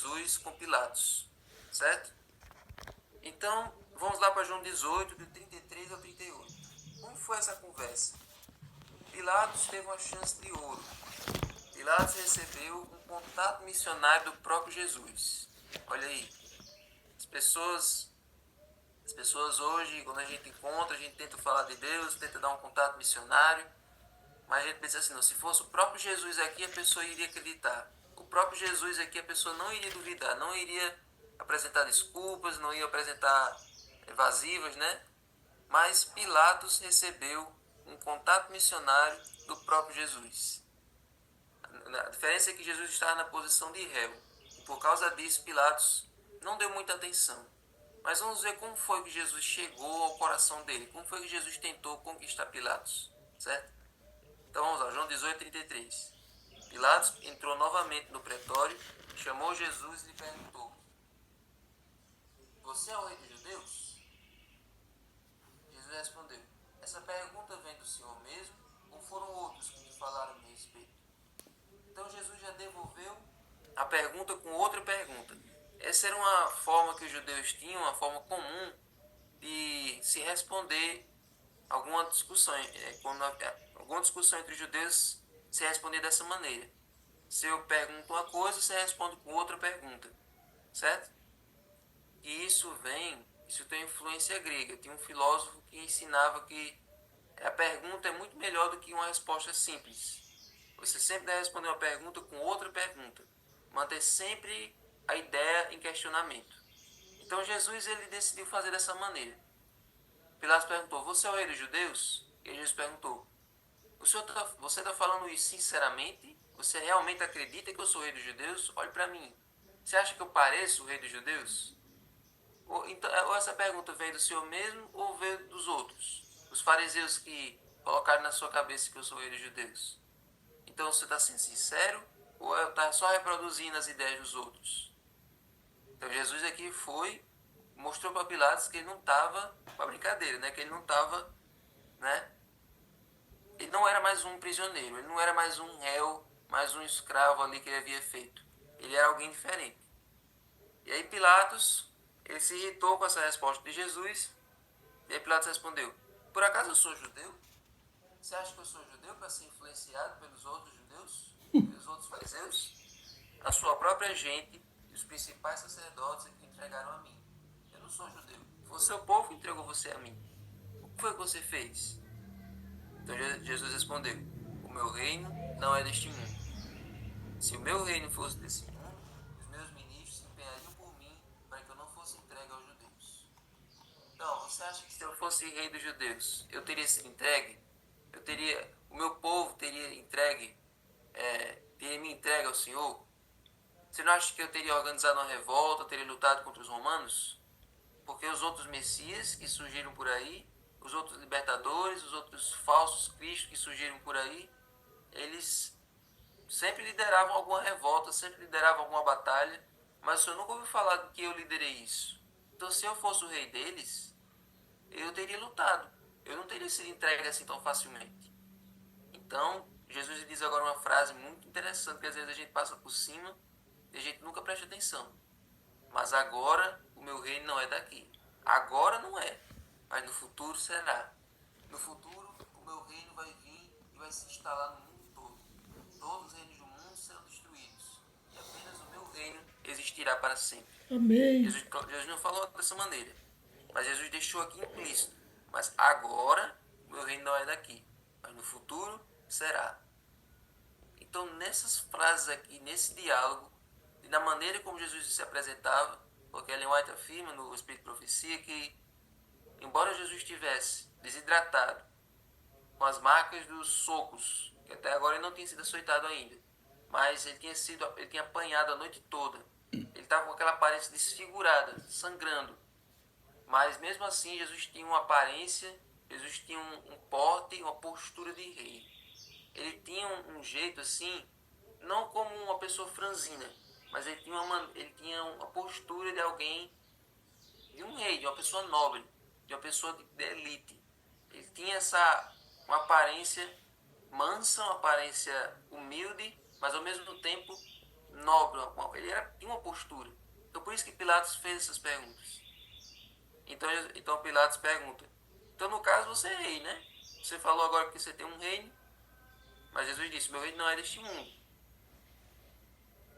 Jesus com Pilatos, certo? Então, vamos lá para João 18, do 33 ao 38. Como foi essa conversa? Pilatos teve uma chance de ouro. Pilatos recebeu um contato missionário do próprio Jesus. Olha aí, as pessoas hoje, quando a gente encontra, a gente tenta falar de Deus, tenta dar um contato missionário, mas a gente pensa assim, não, se fosse o próprio Jesus aqui, a pessoa iria acreditar. O próprio Jesus aqui, a pessoa não iria duvidar, não iria apresentar desculpas, não ia apresentar evasivas, né? Mas Pilatos recebeu um contato missionário do próprio Jesus. A diferença é que Jesus estava na posição de réu. E por causa disso, Pilatos não deu muita atenção. Mas vamos ver como foi que Jesus chegou ao coração dele. Como foi que Jesus tentou conquistar Pilatos. Certo? Então vamos lá, João 18, 33. Pilatos entrou novamente no pretório, chamou Jesus e lhe perguntou: Você é o rei dos judeus? Jesus respondeu: Essa pergunta vem do Senhor mesmo, ou foram outros que te falaram a meu respeito? Então Jesus já devolveu a pergunta com outra pergunta. Essa era uma forma que os judeus tinham, uma forma comum de se responder alguma discussão. Quando alguma discussão entre os judeus se respondia dessa maneira. Se eu pergunto uma coisa, você responde com outra pergunta. Certo? E isso tem influência grega. Tinha um filósofo que ensinava que a pergunta é muito melhor do que uma resposta simples. Você sempre deve responder uma pergunta com outra pergunta. Manter sempre a ideia em questionamento. Então Jesus ele decidiu fazer dessa maneira. Pilatos perguntou: Você é o rei dos judeus? E Jesus perguntou: Você está falando isso sinceramente? Você realmente acredita que eu sou o rei dos judeus? Olhe para mim. Você acha que eu pareço o rei dos judeus? Ou essa pergunta veio do Senhor mesmo ou veio dos outros? Os fariseus que colocaram na sua cabeça que eu sou o rei dos judeus. Então você está sendo sincero ou está só reproduzindo as ideias dos outros? Então Jesus aqui mostrou para Pilatos que ele não estava com a brincadeira, né? Que ele não estava, né? Ele não era mais um prisioneiro, ele não era mais um réu, mais um escravo ali que ele havia feito. Ele era alguém diferente. E aí Pilatos, ele se irritou com essa resposta de Jesus. E aí Pilatos respondeu: Por acaso eu sou judeu? Você acha que eu sou judeu para ser influenciado pelos outros judeus? Pelos outros fariseus? A sua própria gente e os principais sacerdotes é que entregaram a mim. Eu não sou judeu. Foi o seu povo que entregou você a mim. O que foi que você fez? Então Jesus respondeu: O meu reino não é deste mundo. Se o meu reino fosse desse mundo, os meus ministros se empenhariam por mim para que eu não fosse entregue aos judeus. Então, você acha que se eu fosse rei dos judeus, eu teria sido entregue? O meu povo teria me entregue ao Senhor? Você não acha que eu teria organizado uma revolta, teria lutado contra os romanos? Porque os outros messias que surgiram por aí, os outros libertadores, os outros falsos cristos que surgiram por aí, eles sempre lideravam alguma revolta, sempre lideravam alguma batalha, mas o senhor nunca ouviu falar que eu liderei isso. Então, se eu fosse o rei deles, eu teria lutado. Eu não teria sido entregue assim tão facilmente. Então, Jesus diz agora uma frase muito interessante que às vezes a gente passa por cima e a gente nunca presta atenção. Mas agora o meu reino não é daqui. Agora não é, mas no futuro será. No futuro o meu reino vai vir e vai se instalar no mundo todo. Todos os reinos do mundo serão destruídos e apenas o meu reino existirá para sempre. Amém. Jesus não falou dessa maneira, mas Jesus deixou aqui implícito. Mas agora o meu reino não é daqui, mas no futuro será. Então, nessas frases aqui, nesse diálogo, e na maneira como Jesus se apresentava, porque Ellen White afirma no Espírito de Profecia que, embora Jesus estivesse desidratado, com as marcas dos socos, que até agora ele não tinha sido açoitado ainda, mas ele tinha apanhado a noite toda. Ele estava com aquela aparência desfigurada, sangrando. Mas mesmo assim, Jesus tinha uma aparência, Jesus tinha um porte, uma postura de rei. Ele tinha um jeito assim, não como uma pessoa franzina, mas ele tinha uma postura de alguém, de um rei, de uma pessoa nobre, de uma pessoa de elite. Ele tinha uma aparência mansa, uma aparência humilde, mas ao mesmo tempo nobre, tinha uma postura. Então por isso que Pilatos fez essas perguntas. Então Pilatos pergunta, então no caso você é rei, né? Você falou agora que você tem um reino, mas Jesus disse, meu reino não é deste mundo.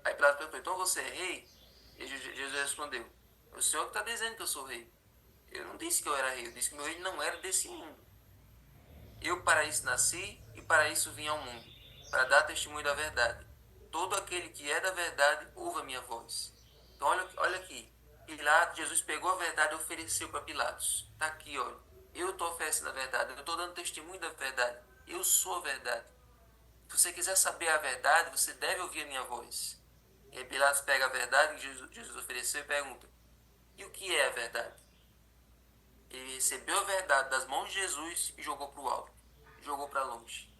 Aí Pilatos perguntou, então você é rei? E Jesus respondeu, o Senhor que está dizendo que eu sou rei. Eu não disse que eu era rei, eu disse que meu reino não era desse mundo. Eu para isso nasci e para isso vim ao mundo, para dar testemunho da verdade. Todo aquele que é da verdade ouve a minha voz. Então olha aqui, Jesus pegou a verdade e ofereceu para Pilatos. Está aqui, olha, eu estou oferecendo a verdade, eu estou dando testemunho da verdade, eu sou a verdade. Se você quiser saber a verdade, você deve ouvir a minha voz. E aí Pilatos pega a verdade que Jesus ofereceu e pergunta, e o que é a verdade? Ele recebeu a verdade das mãos de Jesus e jogou para o alto, jogou para longe.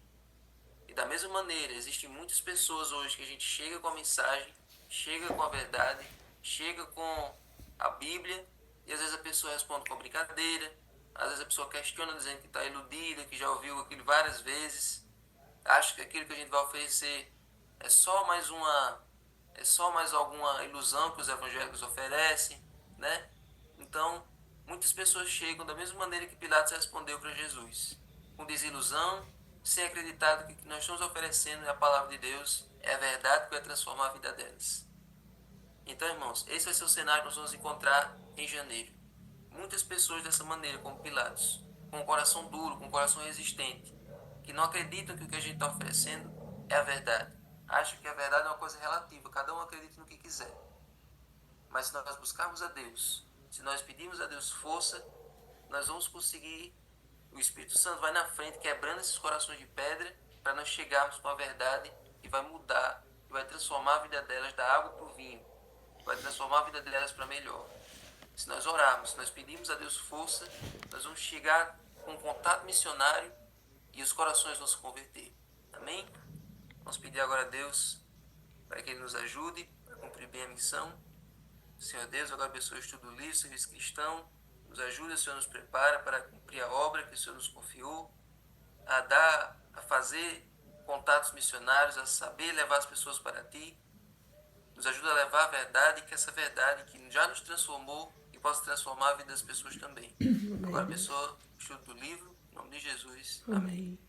E da mesma maneira, existem muitas pessoas hoje que a gente chega com a mensagem, chega com a verdade, chega com a Bíblia, e às vezes a pessoa responde com brincadeira, às vezes a pessoa questiona dizendo que está iludida, que já ouviu aquilo várias vezes, acha que aquilo que a gente vai oferecer é só mais alguma ilusão que os evangélicos oferecem, né? Então, muitas pessoas chegam da mesma maneira que Pilatos respondeu para Jesus, com desilusão, sem acreditar que o que nós estamos oferecendo é a palavra de Deus, é a verdade que vai transformar a vida delas. Então, irmãos, esse vai ser o cenário que nós vamos encontrar em janeiro. Muitas pessoas dessa maneira, como Pilatos, com o coração duro, com o coração resistente, que não acreditam que o que a gente está oferecendo é a verdade. Acham que a verdade é uma coisa relativa, cada um acredita no que quiser. Mas se nós buscarmos a Deus, se nós pedirmos a Deus força, nós vamos conseguir. O Espírito Santo vai na frente, quebrando esses corações de pedra, para nós chegarmos com a verdade que vai mudar, que vai transformar a vida delas da água para o vinho, que vai transformar a vida delas para melhor. Se nós orarmos, se nós pedirmos a Deus força, nós vamos chegar com um contato missionário e os corações vão se converter. Amém? Vamos pedir agora a Deus para que Ele nos ajude a cumprir bem a missão. Senhor Deus, agora abençoe o estudo do livro, serviço cristão. Nos ajude, o Senhor nos prepara para cumprir a obra que o Senhor nos confiou, a fazer contatos missionários, a saber levar as pessoas para Ti. Nos ajuda a levar a verdade, que essa verdade que já nos transformou e possa transformar a vida das pessoas também. Amém. Agora abençoa o estudo do livro, em nome de Jesus. Amém.